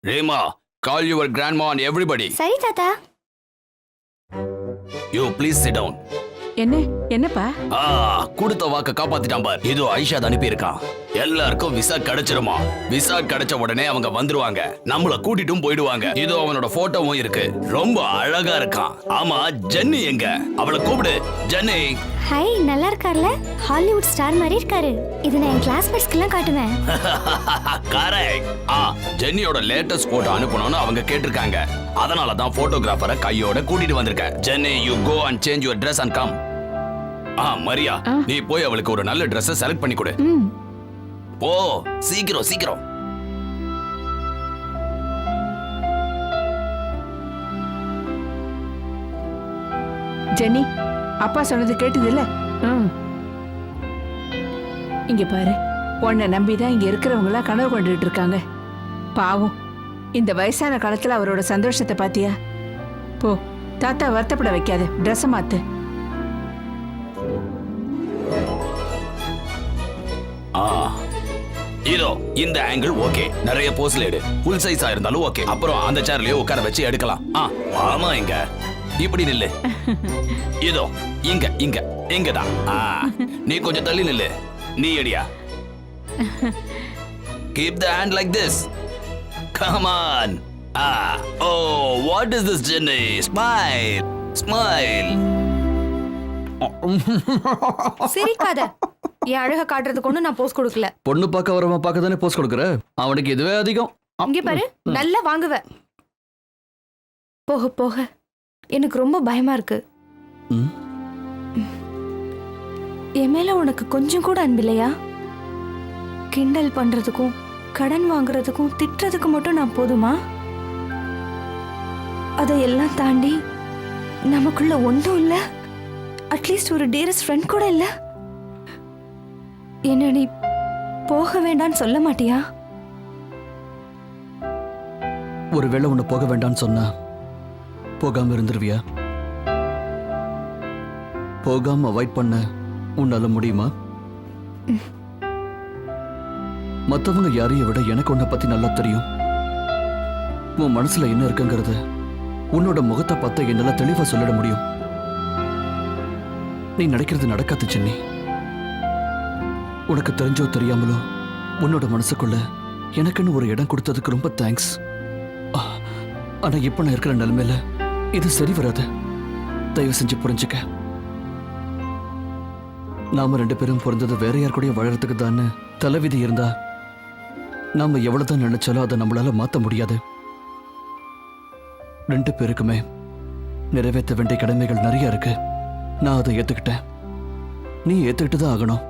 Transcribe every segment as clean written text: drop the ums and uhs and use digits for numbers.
Rhema, call your grandma and everybody. சரி தாத்தா. You please sit down. என்னப்பா? கொடுத்த வாக்க காப்பாத்திட்டான் பார். இதோ ஐஷா அனுப்பி இருக்கான். எல்லாருக்கும் விசா கிடைச்சிருமா. விசா கிடைச்ச உடனே அவங்க வந்துருவாங்க. நம்மள கூட்டிட்டும் போயிடுவாங்க. இதோ அவனோட போட்டோவும் இருக்கு. ரொம்ப அழகா இருக்கான். ஆமா, ஜென்னி எங்க? அவளை கூப்பிடு. ஜென்னி. ஹாய், நல்லா இருக்கார்ல? ஹாலிவுட் ஸ்டார் மாதிரி இருக்காரு. இது நான் என் கிளாஸ்மேட்ஸ்க்குலாம் காட்டுவேன். கரெக்ட். ஜென்னியோட லேட்டஸ்ட் போட்டோ அனுப்பணும்னு அவங்க கேட்டிருக்காங்க. அதனால தான் போட்டோகிராஃபரை கையோட கூட்டிட்டு வந்திருக்கேன். Jenny, you go and change your dress and come. Maria, நீ போய் அவளுக்கு ஒரு நல்ல Dress செலக்ட் பண்ணி கொடு. போ, சீக்கிரம் சீக்கிரம். ஜென்னி, அப்பா சொன்னது கேட்டது இல்ல? இங்க பாரு, உன்னை நம்பிதான் இங்க இருக்கிறவங்களா கனவு கொண்டுட்டு இருக்காங்க. பாவம், இந்த வயசான காலத்துல அவரோட சந்தோஷத்தை பாத்தியா? போ, தாத்தா வருத்தப்பட வைக்காத. ட்ரெஸ் மாத்து. இதோ இந்த ஆங்கிள் ஓகே. நிறைய போஸ்ல எடு. ஃபுல் சைஸா இருந்தாலும் ஓகே. அப்புறம் அந்த சேர்லயே உட்கார வச்சு எடுக்கலாம். ஆமா, இங்க இப்படி நில்லு. இதோ இங்க இங்க இங்கதான். நீ கொஞ்சம் தள்ளி நில்லு. நீ எடியா. Keep the hand like this. Come on. Oh, what is this, Jenny? Smile. Smile. சிரிக்காத. என் அழக காட்டுறதுக்கு ஒண்ணு நான் போஸ் கொடுக்கல. பொண்ணு பார்க்க வரவன் பார்க்க தானே போஸ் கொடுக்குற. அவனுக்கு இதுவே அதிகம். இங்க பாரு, நல்லா வாங்குவ. போக போக எனக்கு ரொம்ப பயமா இருக்கு. என் மேல உனக்கு கொஞ்சம் கூட அன்பில்லையா? கிண்டல் பண்றதுக்கும் கடன் வாங்குறதுக்கும் திட்டுறதுக்கு மட்டும் நான் போதுமா? அதையெல்லாம் தாண்டி நமக்குள்ள ஒன்றும் இல்ல. அட்லீஸ்ட் ஒரு டியரஸ்ட் ஃப்ரெண்ட் கூட இல்ல. என்ன நீ போக வேண்டான்னு சொல்ல மாட்டியா? ஒருவேளை உன்னை போக வேண்டான்னு சொன்னா போகாம இருந்துருவியா? போகாம அவாய்ட் பண்ண உன்னால முடியுமா? மத்தவங்க யாரையும் விட எனக்கு உன்னை பத்தி நல்லா தெரியும். உன் மனசுல என்ன இருக்குங்கிறது உன்னோட முகத்தை பார்த்து என்னால தெளிவா சொல்லிட முடியும். நீ நடக்கிறது நடக்காது சென்னி. உனக்கு தெரிஞ்சோ தெரியாமலோ உன்னோட மனசுக்குள்ள எனக்குன்னு ஒரு இடம் கொடுத்ததுக்கு ரொம்ப தேங்க்ஸ். ஆனா இப்ப நான் இருக்கிற நிலைமையில இது சரி வராது. தயவு செஞ்சு புரிஞ்சுக்க. நாம 2 பேரும் பிறந்தது வேற யார் கூடயும் வாழறதுக்கு தான் தலைவிதி இருந்தா நாம எவ்வளவுதான் நினைச்சாலும் அதை நம்மளால மாத்த முடியாது. 2 பேருக்குமே நிறைவேற்ற வேண்டிய கடமைகள் நிறைய இருக்கு. நான் அதை ஏத்துக்கிட்டேன். நீ ஏத்துக்கிட்டு தான் ஆகணும்.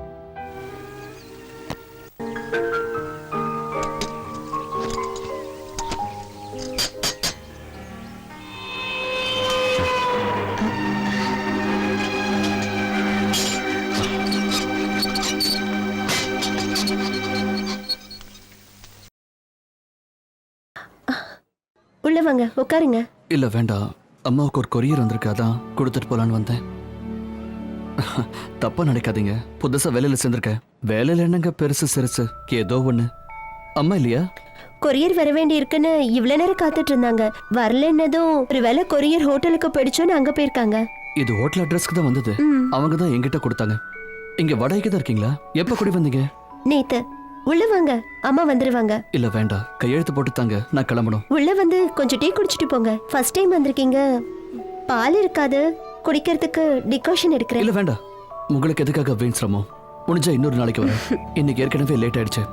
உள்ள வாங்க, உட்காருங்க. இல்ல வேண்டாம், அம்மாவுக்கு ஒரு கொரியர் வந்திருக்கு, அதான் கொடுத்துட்டு போலான்னு வந்தேன். தப்பா நினைக்காதீங்க, புதுசா வேலையில சேர்ந்திருக்க. வேலையில என்னங்க பெருசு சிறுசு, ஏதோ ஒண்ணு. அம்மா இல்லையா? கொரியர் வர வேண்டி இருக்குன்னு இவ்வளவு நேரம் காத்துட்டு இருந்தாங்க. வரலன்னதும் ஒரு வேலை கொரியர் ஹோட்டலுக்கு போயிடுச்சோன்னு அங்க போயிருக்காங்க. இது ஹோட்டல் அட்ரஸ்க்கு தான் வந்தது. அவங்க தான் என்கிட்ட கொடுத்தாங்க. இங்க வடகைக்கு தான் இருக்கீங்களா? எப்ப குடி வந்தீங்க? நேத்து. உள்ள வாங்க, அம்மா வந்துருவாங்க. இல்ல வேண்டாம், கையெழுத்து போட்டுத்தாங்க, நான் கிளம்பணும். உள்ள வந்து கொஞ்சம் டீ குடிச்சிட்டு போங்க. ஃபர்ஸ்ட் டைம் வந்திருக்கீங்க, பால் இருக்காது, குடிக்கிறதுக்கு டிகாஷன் எடுக்கிறேன். இல்ல வேண்டாம், உங்களுக்கு எதுக்காக வீண் சிரமம்? முடிஞ்சா இன்னொரு நாளைக்கு வரேன். இன்னைக்கு ஏற்கனவே லேட் ஆயிடுச்சு.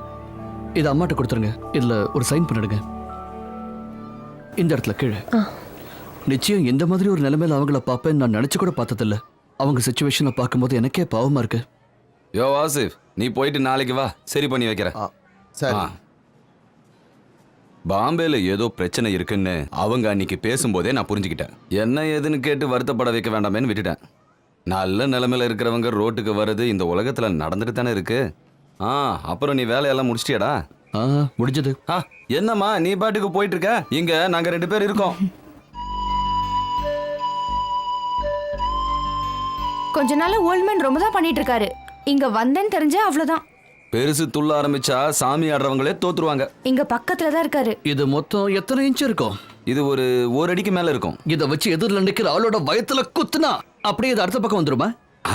இதை அம்மாட்ட கொடுத்துருங்க. இதுல ஒரு சைன் பண்ணிடுங்க. இந்த இடத்துல கீழே. நிச்சயம் இந்த மாதிரி ஒரு நிலைமையில அவங்கள பார்ப்பேன் நான் நினைச்சு கூட பார்த்ததில்ல. அவங்க சிச்சுவேஷனை பார்க்கும்போது எனக்கே பாவமா இருக்கு. யோ ஆசிஃப், நீ போயிட்டு நாளைக்கு வா, சரி பண்ணி வைக்கிறேன். சரி. பாம்பேல ஏதோ பிரச்சனை இருக்குன்னு அவங்க அன்னைக்கு பேசும்போதே நான் புரிஞ்சுக்கிட்டேன். என்ன ஏதுன்னு கேட்டு வருத்தப்பட வைக்க வேண்டாமேன்னு விட்டுட்டேன். நல்ல நிலைமையில இருக்கிறவங்க ரோட்டுக்கு வர்றது இந்த உலகத்துல நடந்துட்டு தானே இருக்கு. அப்புறம் நீ வேலையெல்லாம் முடிச்சிட்டியாடா? முடிஞ்சது. என்னம்மா நீ பாட்டுக்கு போயிட்டு இருக்க? இங்க நாங்க 2 பேர் இருக்கோம். கொஞ்ச நாள் ஓல்ட் மேன் ரொம்ப தான் பண்ணிட்டு இருக்காரு. இங்க வந்தேன்னு தெரிஞ்சா அவ்வளவுதான். பெருசு துள்ள ஆரம்பிச்சா சாமி ஆடுறவங்களே தோத்துருவாங்க. இங்க பக்கத்துல தான் இருக்காரு. இது மொத்தம் எத்தனை இன்ச் இருக்கும்? இது ஒரு அடிக்கு மேல இருக்கும். இத வச்சு எதிரில் நிக்கிற ஆளோட வயத்துல குத்துனா அப்படியே இது அடுத்த பக்கம் வந்துருமா?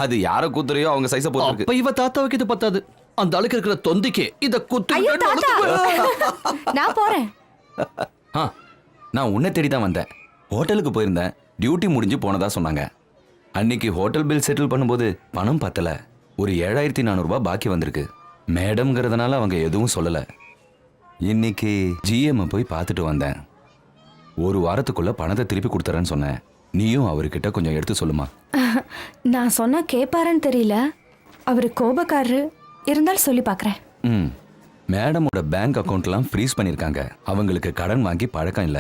அது யார குத்துறையோ அவங்க சைஸ பொறுத்து இருக்கு. அப்ப இவ தாத்தாவுக்கு இது பத்தாது. அந்த ஆளுக்கு இருக்கிற தொந்திக்கு இத குத்து. ஐயோ தாத்தா, நான் போறேன். நான் உன்னை தேடி தான் வந்தேன். ஹோட்டலுக்கு போயிருந்தேன். டியூட்டி முடிஞ்சு போனதா சொன்னாங்க. அன்னைக்கு ஹோட்டல் பில் செட்டில் பண்ணும்போது பணம் பத்தல. ஒரு 7400 ரூபாய் பாக்கி வந்திருக்கு. மேடம்ங்கிறதுனால அவங்க எதுவும் சொல்லல. இன்னைக்கு ஜிஎம் போய் பார்த்துட்டு வந்தேன். ஒரு வாரத்துக்குள்ள பணத்தை திருப்பி கொடுத்துறேன்னு சொன்னேன். நீயும் அவர்கிட்ட கொஞ்சம் எடுத்து சொல்லுமா. நான் சொன்னா கேப்பாருன்னு தெரியல. அவரு கோபக்காரரு. இருந்தாலும் சொல்லி பாக்குறேன். மேடமோட பேங்க் அக்கவுண்ட்லாம் ஃப்ரீஸ் பண்ணிருக்காங்க. அவங்களுக்கு கடன் வாங்கி பழக்கம் இல்ல.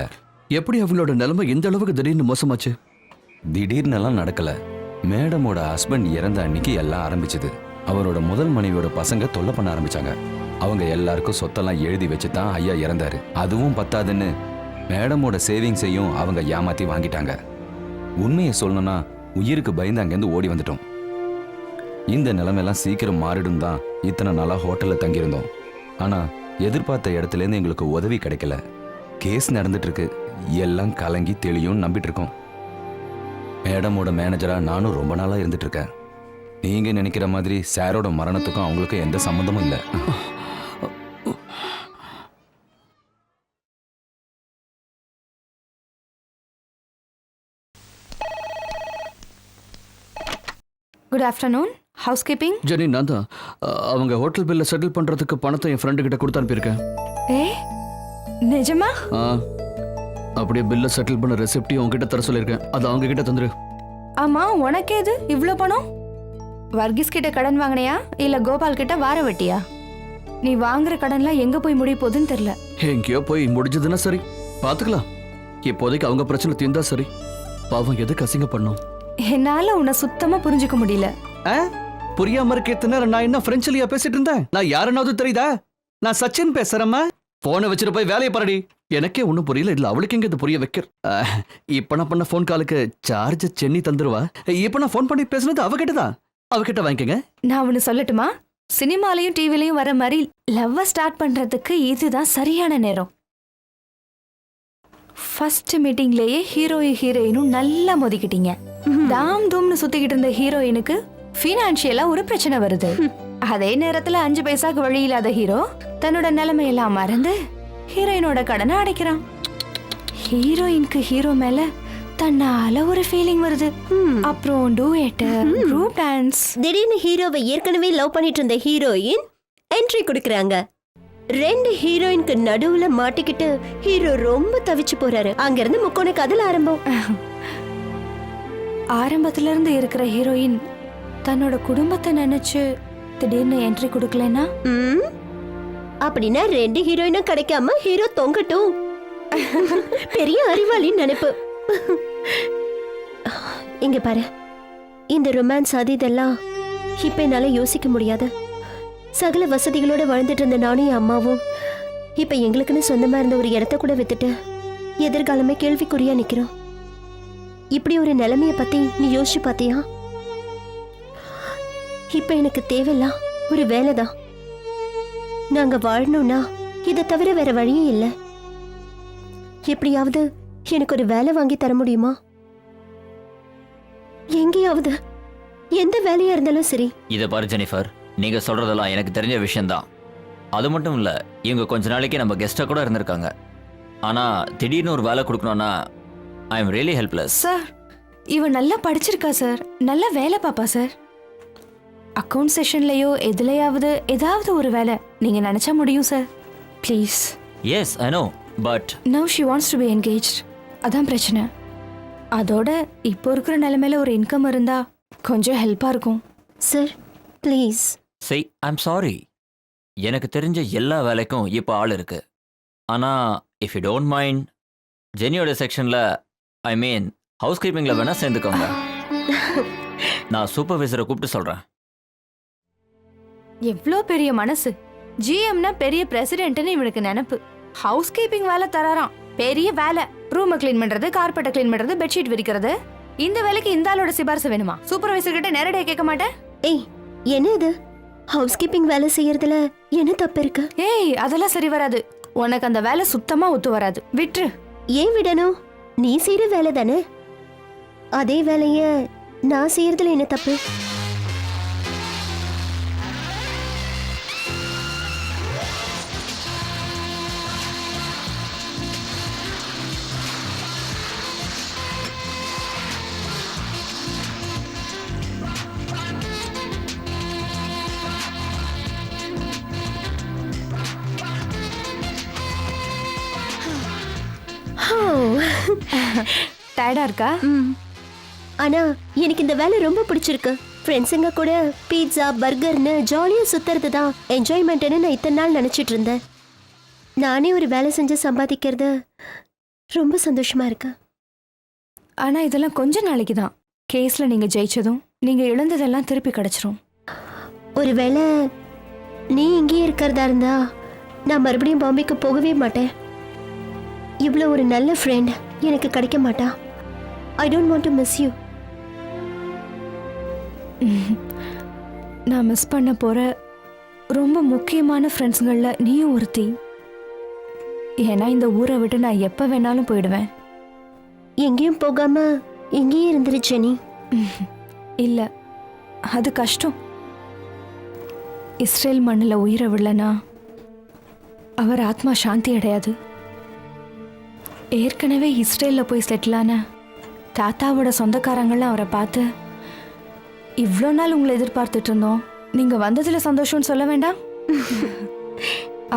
எப்படி அவங்களோட நிலைமை இந்த அளவுக்கு திடீர்னு மோசமாச்சு? திடீர்னெல்லாம் நடக்கல. மேடமோட ஹஸ்பண்ட் இறந்த அன்னைக்கு எல்லாம் ஆரம்பிச்சது. அவரோட முதல் மனைவியோட பசங்க தொல்லை பண்ண ஆரம்பிச்சாங்க. அவங்க எல்லாருக்கும் சொத்தெல்லாம் எழுதி வச்சு தான் ஐயா இறந்தாரு. அதுவும் பத்தாதுன்னு மேடமோட சேவிங்ஸையும் அவங்க ஏமாத்தி வாங்கிட்டாங்க. உண்மையை சொல்லணும்னா உயிருக்கு பயந்து அங்கேருந்து ஓடி வந்துட்டோம். இந்த நிலைமையெல்லாம் சீக்கிரம் மாறிடும் தான் இத்தனை நாளா ஹோட்டல்ல தங்கியிருந்தோம். ஆனா எதிர்பார்த்த இடத்துல இருந்து எங்களுக்கு உதவி கிடைக்கல. கேஸ் நடந்துட்டு இருக்கு. எல்லாம் கலங்கி தெளியும் நம்பிட்டு இருக்கோம். மேடமோட மேனேஜரா நானும் ரொம்ப நாளா இருந்துட்டு இருக்கேன். நீங்க நினைக்கிற மாதிரி சாரோட மரணத்துக்கும் அவங்களுக்கும் எந்த சம்மந்தமும் இல்லை. Good afternoon. House keeping. Jenny, நான் தான் அவங்க ஹோட்டல் பில்ல செட்டில் பண்றதுக்கு பணத்தை என் ஃப்ரெண்டு கிட்ட கொடுத்து அனுப்பியிருக்கேன். ஏ நிஜமா? அப்படியே பில்ல செட்டில் பண்ண ரெசிப்டையும் உங்ககிட்ட தர சொல்லியிருக்கேன். அது அவங்க கிட்ட தந்துரு. ஆமா, உனக்கு எது இவ்ளோ பணம்? வர்கீஸ் கிட்ட கடன் வாங்கினியா இல்ல கோபால் கிட்ட வார வெட்டியா? நீ வாங்குற கடன்லாம் எங்க போய் முடிய போகுதுன்னு தெரியல. எங்கேயோ போய் முடிஞ்சதுன்னா சரி, பாத்துக்கலாம். இப்போதைக்கு அவங்க பிரச்சனை தீர்ந்தா சரி. பாவம் எதுக்கு அசிங்க பண்ணும்? என்னால உன்னை சுத்தமா புரிஞ்சுக்க முடியல. புரியாம இருக்கேன். நான் என்ன பிரெஞ்சுலயா பேசிட்டு இருந்தேன்? நான் யாருன்னாவது தெரியுதா? நான் சச்சின் பேசுறேம்மா. போனை வச்சுட்டு போய் வேலையை பாருடி. எனக்கே ஒன்றும் புரியல. இல்ல அவளுக்கு எங்க இது புரிய வைக்கிற? இப்ப நான் பண்ண போன் காலுக்கு சார்ஜ் சென்னி தந்துருவா. இப்ப நான் போன் பண்ணி பேசுனது அவகிட்டதான். அவகிட்ட வாங்கிக்கங்க. நான் ஒன்னு சொல்லட்டுமா? சினிமாலையும் டிவிலையும் வர மாதிரி லவ்வ ஸ்டார்ட் பண்றதுக்கு இதுதான் சரியான நேரம். ஃபர்ஸ்ட் மீட்டிங்லயே ஹீரோயினும் நல்லா மோதிக்கிட்டீங்க. தாம் தூம்னு சுத்திக்கிட்டு இருந்த ஹீரோயினுக்கு ஃபினான்ஷியலா ஒரு பிரச்சனை வருது. அதே நேரத்துல 5 பைசாக்கு வழி இல்லாத ஹீரோ தன்னோட நிலைமையெல்லாம் மறந்து ஹீரோயினோட கடனை அடைக்கிறான். ஹீரோயினுக்கு ஹீரோ மேல தன்னால ஒரு ஃபீலிங் வருது. அப்புறம் டூயட், குரூப் டான்ஸ். திடீர்னு ஹீரோவை ஏற்கனவே லவ் பண்ணிட்டு இருந்த ஹீரோயின் என்ட்ரி கொடுக்கறாங்க. 2 ஹீரோயினுக்கு நடுவுல மாட்டிக்கிட்டு ஹீரோ ரொம்ப தவிச்சு போறாரு. அங்க இருந்து முக்கோண கதல் ஆரம்பம். ஆரம்பத்துல இருந்து இருக்கிற ஹீரோயின் தன்னோட குடும்பத்தை நினைச்சு திடீர்னு என்ட்ரி கொடுக்கலனா அப்படின்னா 2 ஹீரோயினும் கிடைக்காம ஹீரோ தொங்கட்டும். பெரிய அறிவாளின்னு நினைப்பு. இங்க பாரு, இந்த ரொமான்ஸ் அது இதெல்லாம் இப்ப என்னால யோசிக்க முடியாது. சகல வசதிகளோட வாழ்ந்துட்டு இருந்த நானும் என் அம்மாவும் இப்ப எங்களுக்குன்னு சொந்தமா இருந்த ஒரு இடத்த கூட வித்துட்டு எதிர்காலமே கேள்விக்குறியா நிக்கிறோம். இப்படி ஒரு நிலைமைய பத்தி நீ யோசிச்சு பாத்தியா? இப்ப எனக்கு தேவையில்லாம் ஒரு வேலைதான். நாங்க வாழணும்னா இதை தவிர வேற வழியே இல்லை. எப்படியாவது எனக்கு ஒரு வேலை வாங்கி தர முடியுமா? எங்கேயாவது, எந்த வேலையா இருந்தாலும் சரி. இதை பாரு ஜெனிஃபர், நீங்க சொல்றதெல்லாம் எனக்கு தெரிஞ்ச விஷயம்தான். அது மட்டும் இல்ல, இவங்க கொஞ்ச நாளைக்கு நம்ம கெஸ்டா கூட இருந்திருக்காங்க. ஆனா திடீர்னு ஒரு வேலை கொடுக்கணும்னா I am really helpless. Sir, இவ நல்லா படிச்சிருக்கா சார், நல்லா வேலை பாப்பா சார். அக்கவுண்ட் செஷன்லயோ எதுலயாவது ஏதாவது ஒரு வேலை நீங்க நினைச்சா முடியும் sir. Please. Yes I know, but now she wants to be engaged. அதான் பிரச்சனை. அதோட இப்போ இருக்கிற நிலைமையில ஒரு இன்கம் இருந்தா கொஞ்சம் ஹெல்ப்பா இருக்கும் சார். ப்ளீஸ். சரி, ஐ எம் சாரி. எனக்கு தெரிஞ்ச எல்லா வேலைக்கும் இப்போ ஆள் இருக்கு. ஆனா இஃப் யூ டோன்ட் மைண்ட், ஜெனியோட செக்ஷன்ல ஐ மீன் ஹவுஸ் கீப்பிங்ல வேணா சேர்ந்துக்கோங்க. நான் சூப்பர்வைசரை கூப்பிட்டு சொல்றேன். எவ்வளோ பெரிய மனசு. ஜிஎம்னா பெரிய பிரசிடென்ட்னு இவனுக்கு நினைப்பு. ஹவுஸ் கீப்பிங் வேலை தராராம். பெரிய வேலை. ரூமை கிளீன் பண்றது, கார்பெட்டை கிளீன் பண்றது, பெட்ஷீட் விரிக்கிறது. இந்த வேலைக்கு இந்த ஆளோட சிபாரிசு வேணுமா? சூப்பர்வைசர் கிட்ட நேரடியாக கேட்க மாட்டேன். ஏய், என்ன இது? ஹவுஸ் கீப்பிங் வேலை செய்யறதுல என்ன தப்பு இருக்கு? ஏய் அதெல்லாம் சரி வராது. உனக்கு அந்த வேலை சுத்தமா ஒத்து வராது. விட்டுரு. ஏன் விடணும்? நீ செய்யற வேலை தானே. அதே வேலைய நான் செய்யறதுல என்ன தப்பு? டயர்டா இருக்கா? ஆனா எனக்கு இந்த வேலை ரொம்ப பிடிச்சிருக்கு. ஃப்ரெண்ட்ஸுங்க கூட பீட்சா பர்கர்னு ஜாலியா சுத்துறது தான் என்ஜாய்மெண்ட்னு நான் இத்தனை நாள் நினைச்சிட்டு இருந்தேன். நானே ஒரு வேலை செஞ்சு சம்பாதிக்கிறது ரொம்ப சந்தோஷமா இருக்கு. ஆனா இதெல்லாம் கொஞ்ச நாளைக்கு தான். கேஸ்ல நீங்க ஜெயிச்சதும் நீங்க இழந்ததெல்லாம் திருப்பி கிடைச்சிரும். ஒருவேளை நீ இங்கேயே இருக்கிறதா இருந்தா நான் மறுபடியும் பாம்பேக்கு போகவே மாட்டேன். இவ்வளோ ஒரு நல்ல ஃப்ரெண்ட் எனக்கு கிடைக்க மாட்டா. I don't want to miss you. நான் மிஸ் பண்ண போற ரொம்ப முக்கியமான ஃப்ரெண்ட்ஸுங்களில் நீயும் ஒருத்தி. ஏன்னா இந்த ஊரை விட்டு நான் எப்போ வேணாலும் போயிடுவேன். எங்கேயும் போகாம இங்கேயே இருந்துரு ஜெனி. இல்லை, அது கஷ்டம். இஸ்ரேல் மண்ணில் உயிரை விடலனா அவர் ஆத்மா சாந்தி அடையாது. ஏற்கனவே இஸ்ரேலில் போய் செட்டிலான தாத்தாவோட சொந்தக்காரங்களாம் அவரை பார்த்து இவ்வளோ நாள் உங்களை எதிர்பார்த்துட்டு இருந்தோம், நீங்கள் வந்ததில் சந்தோஷம்னு சொல்ல வேண்டாம்?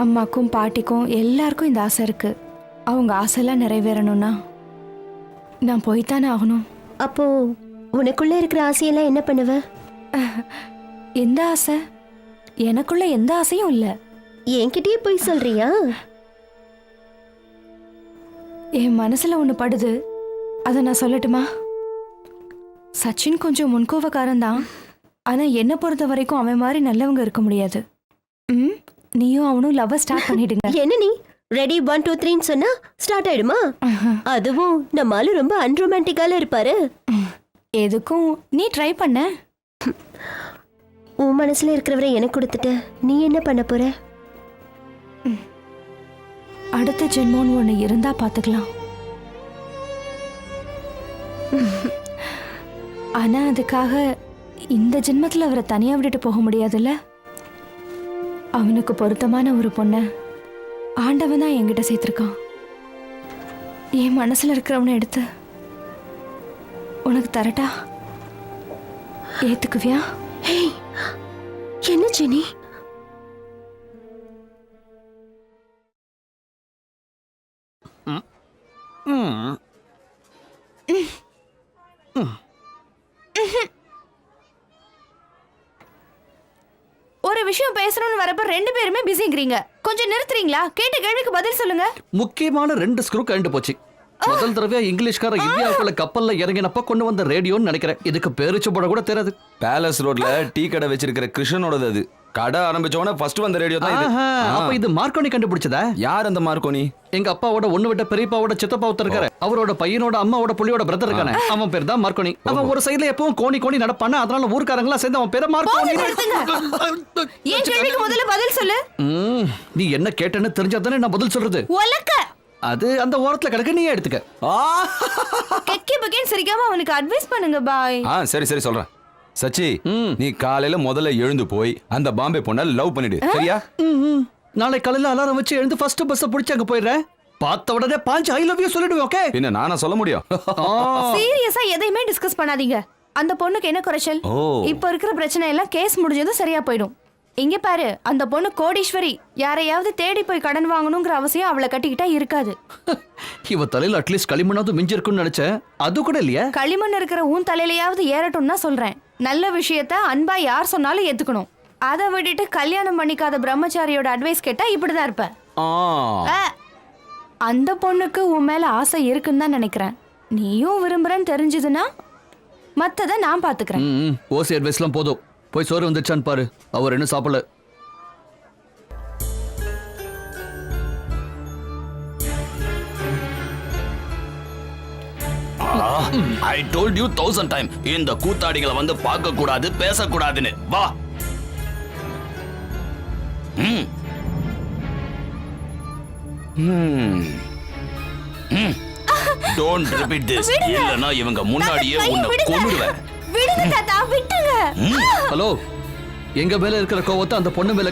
அம்மாக்கும் பாட்டிக்கும் எல்லாருக்கும் இந்த ஆசை இருக்கு. அவங்க ஆசைலாம் நிறைவேறணும்னா நான் போய்த்தானே ஆகணும். அப்போ உனக்குள்ள இருக்கிற ஆசையெல்லாம் என்ன பண்ணுவ? எந்த ஆசை? எனக்குள்ள எந்த ஆசையும் இல்லை. என்கிட்டயே போய் சொல்றியா? என் மனசுல ஒன்று படுது, அதை நான் சொல்லட்டுமா? சச்சின் கொஞ்சம் முன்கோவக்காரன் தான். ஆனா என்ன பொறுத்த வரைக்கும் அவன் மாதிரி நல்லவங்க இருக்க முடியாது. நீயும் அவனும் லவ் ஸ்டார்ட் பண்ணிடுங்க. என்ன நீ ரெடி 1 2 3 சொன்னா ஸ்டார்ட் ஆயிடுமா? அதுவும் நம்ம ஆளு ரொம்ப அன்ரொமான்டிக்கால இருப்பாரு. எதுக்கும் நீ ட்ரை பண்ண. உன் மனசுல இருக்கிறவரை எனக்கு கொடுத்துட்டு நீ என்ன பண்ண போற? அடுத்த ஜென்மோன்னு ஒன்று இருந்தா பார்த்துக்கலாம். ஆனா அதுக்காக இந்த ஜென்மத்தில் அவரை தனியா விட்டுட்டு போக முடியாதுல்ல. அவனுக்கு பொருத்தமான ஒரு பொண்ணை ஆண்டவன் தான் என்கிட்ட சேர்த்திருக்கான். என் மனசுல இருக்கிறவனை எடுத்து உனக்கு தரட்டா? ஏத்துக்குவியா? என்ன ஜெனி? ஒரு விஷயம் பேசணும்னு வரப்ப 2 பேருமே பிஸிங்கிறீங்க. கொஞ்சம் நிறுத்துறீங்களா? கேட்ட கேள்விக்கு பதில் சொல்லுங்க. முக்கியமான 2 ஸ்க்ரூ கழண்டு போச்சு. முதல் தடவையா இங்கிலீஷ்கார இந்தியாவுக்குள்ள கப்பல்ல இறங்கினப்ப கொண்டு வந்த ரேடியோன்னு நினைக்கிறேன். இதுக்கு பேரிச்சு போட கூட தெரியாது. பேலஸ் ரோட்ல டீ கடை வச்சிருக்கிற கிருஷ்ணனோடது அது. கடை ஆரம்பிச்சவன ஃபர்ஸ்ட் வந்த ரேடியோ தான் இது. அப்ப இது மார்க்கோனி கண்டுபிடிச்சதா? யார் அந்த மார்க்கோனி? எங்க அப்பாவோட ஒண்ணு விட்ட பெரியப்பாவோட சித்தப்பா ஒருத்தர் இருக்காரு. அவரோட பையனோட அம்மாவோட புள்ளியோட பிரதர் இருக்கானே, அவன் பேர் தான் மார்க்கோனி. அவன் ஒரு சைடுல எப்பவும் கோணி கோணி நடப்பானே, அதனால ஊர்க்காரங்களா சேர்ந்து அவன் பேரை மார்க்கோனி. ஏன் கேள்விக்கு முதல்ல பதில் சொல்லு. நீ என்ன கேட்டேன்னு தெரிஞ்சாதானே நான் பதில் சொல்றது. ஒலக்க அது அந்த ஓரத்துல கிடக்கு, நீயே எடுத்துக்க. கெக்கி பகேன் சிரிக்காம அவனுக்கு அட்வைஸ் பண்ணுங்க. பாய். சரி சரி சொல்றேன். சச்சி, நீ காலையில முதல்ல எழுந்து போய் அந்த பாம்பே பொண்ண லவ் பண்ணிடு, சரியா? நாளை காலையில அலாரம் வச்சு எழுந்து ஃபர்ஸ்ட் பஸ் பிடிச்சு அங்க போயிடுறேன். பார்த்த உடனே பாஞ்சு ஐ லவ் யூ சொல்லிடுவேன். ஓகே? பின்ன நானா சொல்ல முடியும்? சீரியஸா எதையுமே டிஸ்கஸ் பண்ணாதீங்க. அந்த பொண்ணுக்கு என்ன குறைச்சல்? இப்ப இருக்கிற பிரச்சனை எல்லாம் கேஸ் முடிஞ்சதும் சரியா போயிடும். இங்க பாரு, அந்த பொண்ணு கோடீஸ்வரி. யாரையாவது தேடி போய் கடன் வாங்கணுங்கிற அவசியம் அவளை கட்டிக்கிட்டா இருக்காது. இவ தலையில அட்லீஸ்ட் களிமண்ணாவது மிஞ்சி இருக்குன்னு நினைச்சேன். அது கூட இல்லையா? களிமண் இருக்கிற உன் தலையிலையாவது ஏறட்டும் தான் சொல்றேன். நல்ல விஷயத்த அன்பா யார் சொன்னாலும் ஏத்துக்கணும். அதை விட்டுட்டு கல்யாணம் பண்ணிக்காத பிரம்மச்சாரியோட அட்வைஸ் கேட்டா இப்படிதான் இருப்ப. அந்த பொண்ணுக்கு உன் மேல ஆசை இருக்குன்னு தான் நினைக்கிறேன். நீயும் விரும்புறன்னு தெரிஞ்சதுன்னா மத்தத நான் பாத்துக்கிறேன். ஓசி அட்வைஸ்லாம் போதும். போய் சோறு வந்துச்சான்னு பாரு. அவர் என்ன சாப்பிடல. I told you 1000 times இந்த கூத்தாடிகளை வந்து பார்க்க கூடாது, பேச கூடாதுன்னு. வா. டோன்ட் ரிப்பீட் திஸ், இல்லனா இவங்க முன்னாடியே உன்னை கொன்னுடுவேன். விடுங்க தாத்தா, விட்டுங்க. ஹலோ, எங்க மேல இருக்கிற கோவத்தை அந்த பொண்ணு மேல